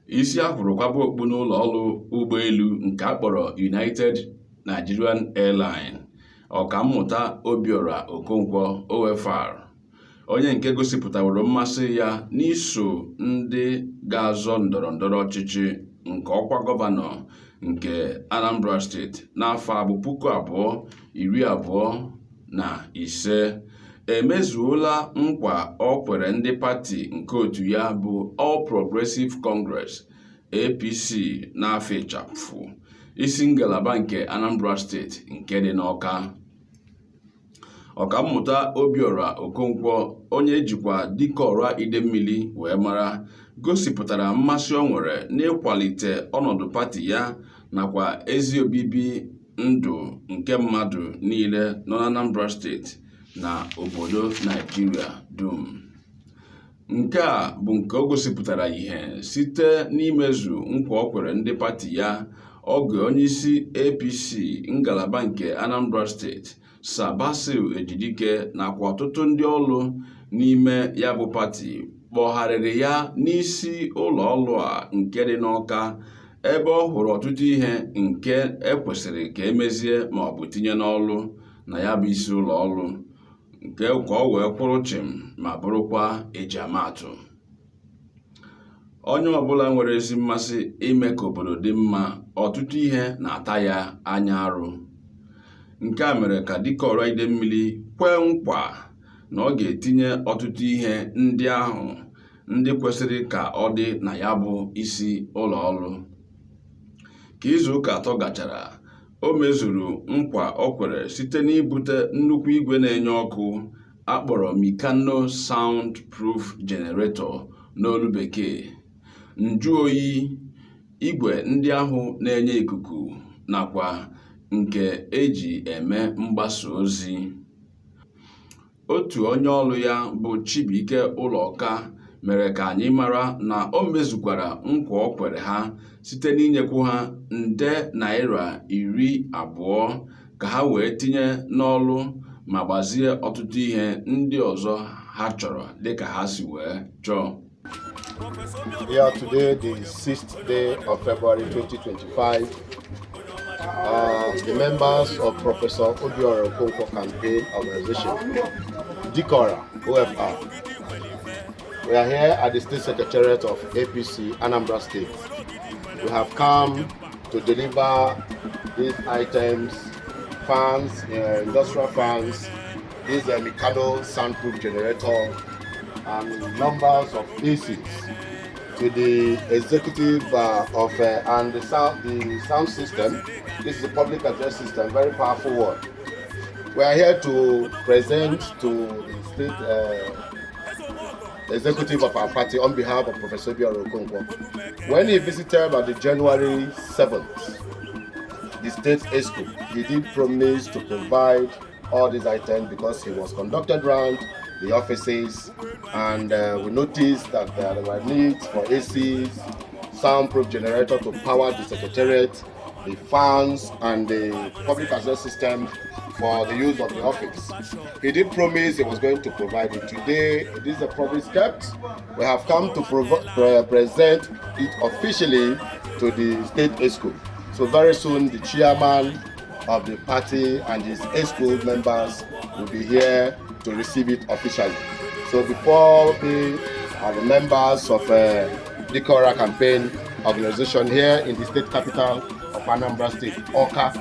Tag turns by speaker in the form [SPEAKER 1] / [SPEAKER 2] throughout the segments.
[SPEAKER 1] isi ahụrụ kwaba okpu n'ụlọ ọrụ ụgbọelu nke akpọrọ United Nigerian Airlines, Ọkammụta Obiora Okonkwo OFR, onye nke gosipụtaworo mmasị ya n'iso ndị ga-azọ ndọrọndọrọ ọchịchị nke ọkwa gọvanọ nke Anambra steeti n'afọ 2025. Emezuela Nkwa Okwere Ndi pati nke otu ya bụ All Progressive Congress APC n'afọ ịchafụ isi ngalaba nke Anambra steeti nke dị n'Awka. Ọkammụta Obiora Okonkwo, onye ejikwa dịka ọra idemmili wee mara, gosipụtara mmasị o nwere n'ịkwalite ọnọdụ pati ya nakwa ezi obibi ndụ nke mmadụ niile nọ na Anambra steeti na obodo Naijiria dum. Nke a bụ nke o gosipụtara ihe site n'imezu nkwa o kwere ndị pati ya oge onyeisi APC ngalaba nke Anambra steeti Basil Ejidike nakwa ọtụtụ ndị ọrụ n'ime ya bụ pati kpọgharịrị ya n'isi ụlọ ọrụ a nke dị n'Awka, ebe ọ hụrụ ọtụtụ ihe nke ekwesịrị ka emezie ma ọ bụ tinye n'ọrụ na ya bụ isi ụlọ ọrụ nke ka ọ wee kwụrụ chịm ma bụrụkwa ejiamatụ. Onye ọbụla nwere ezi mmasị ime ka obodo dị mma, ọtụtụ ihe na-ata ya anya arụ. Nke a mere ka dịka ọra idemmili kwee nkwa na ọ ga-etinye ọtụtụ ihe ndị ahụ ndị kwesịrị ka ọ dị na ya bụ isi ụlọ ọrụ. Ka izuụka 3 gachara, o mezuru nkwa o kwere site n'ibute nnukwu igwe na-enye ọkụ akpọrọ Mikano Soundproof Generator n'olu bekee, nju oyi, igwe ndị ahụ na-enye ikuku nakwa nke eji eme mgbasa ozi. Otu onye ọrụ ya bụ Chibuike Ụlọka mere ka anyị mara na o mezukwara nkwa o kwere ha site n'inyekwu ha nde naira 20 ka ha wee tinye n'ọrụ ma gbazie ọtụtụ ihe ndị ọzọ ha chọrọ dịka ha si wee chọọ.
[SPEAKER 2] Yeah, today, the 6th day of February 2025, the members of Professor Obiora Okonkwo campaign organization, DICORA, OFR, we are here at the State Secretariat of APC, Anambra State. We have come to deliver these items, fans, industrial fans, this Mikano soundproof generator, and numbers of ACs to the executive and the sound system. This is a public address system, very powerful one. We are here to present to the state executive of our party on behalf of Professor Obiora Okonkwo. When he visited on the January 7th, the state ESCO, he did promise to provide all these items because he was conducted around the offices, and we noticed that there were needs for ACs, soundproof generator to power the secretariat, the fans, and the public address system for the use of the office. He did promise he was going to provide it. Today, this is a promise kept. We have come to present it officially to the state ESCO. So very soon, the chairman of the party and his ESCO members will be here to receive it officially. So before we are the members of the DICORA campaign organization here in the state capital of Anambra State, Awka.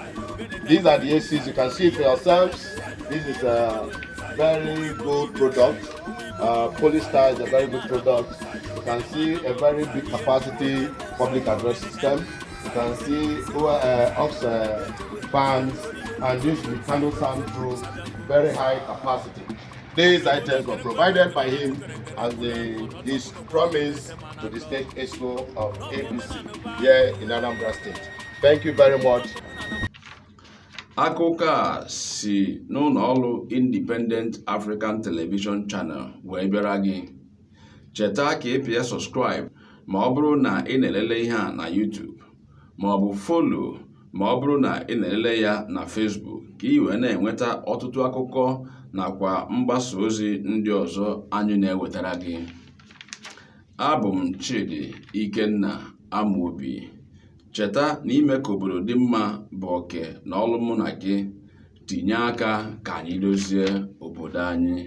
[SPEAKER 2] These are the ACs. You can see it for yourselves. This is a very good product. Polystar is a very good product. You can see a very big capacity public address system. You can see fans, and this Mikano soundproof, very high capacity. These items were provided by him as his promise to the state ESCO of APC here in Anambra State. Thank you very much.
[SPEAKER 1] Akụkọ a si n'ụlọ ọrụ Independent African Television Channel wee bịara gị. Cheta ka ị subscribe ma ọ bụrụ na ị na-elele ihe a na YouTube, ma ọ bụ follow ma ọ bụrụ na ị na-elele ya na Facebook, ka ị wee na-enweta ọtụtụ akụkọ nakwa mgbasa ozi ndị ọzọ anyị na-ewetara gị. Abụ m Chidi Ikenna Amobi. Cheta na ime ka obodo dị mma bụ oke na ọlụ mụ na gị. Tinye aka ka anyị dozie obodo anyị.